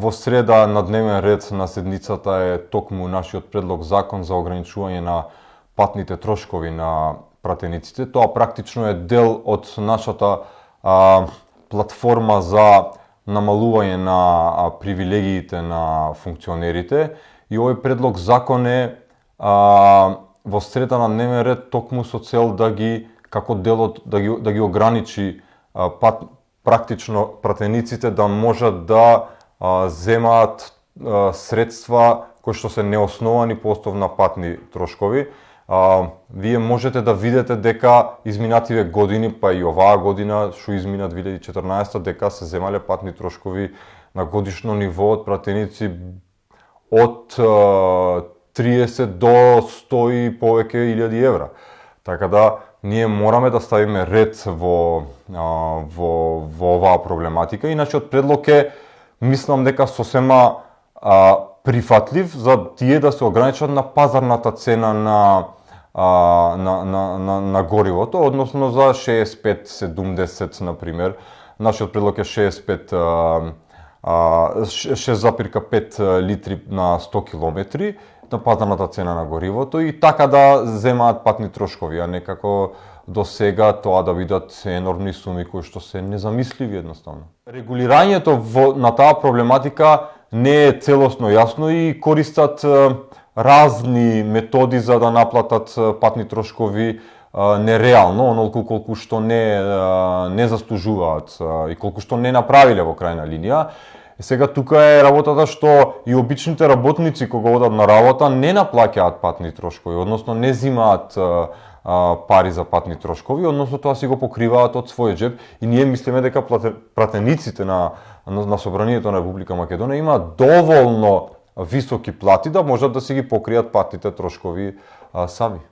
Во среда на дневен ред на седницата е токму нашиот предлог закон за ограничување на патните трошкови на пратениците. Тоа практично е дел од нашата платформа за намалување на привилегиите на функционерите и овој предлог закон е во среда на дневен ред токму со цел да ги како дел од да ги ограничи практично пратениците да можат да земаат средства кои што се неосновани по основ на патни трошкови. Вие можете да видите дека изминативе години, па и оваа година што измина 2014, дека се земале патни трошкови на годишно ниво од пратеници од 30 до 100 и повеќе илјади евра. Така да ние мораме да ставиме ред во оваа проблематика. И нашиот предлог е, мислам дека сосема прифатлив за тие да се ограничат на пазарната цена на горивото, односно за 65-70 например. Нашиот предлог е 6,5 литри на 100 километри на пазарната цена на горивото и така да земаат патни трошкови, а не како до сега тоа да бидат енормни суми кои што се незамисливи едноставно. Регулирањето на таа проблематика не е целосно јасно и користат разни методи за да наплатат патни трошкови нереално, онолку колку што не заслужуваат и колку што не направиле во крајна линија. Сега тука е работата што и обичните работници кога одат на работа не наплаќаат патни трошкови, односно не зимаат пари за патни трошкови, односно тоа си го покриваат од свој джеб и ние мислиме дека пратениците на Собранието на Република Македонија имаат доволно високи плати да можат да си ги покријат патните трошкови сами.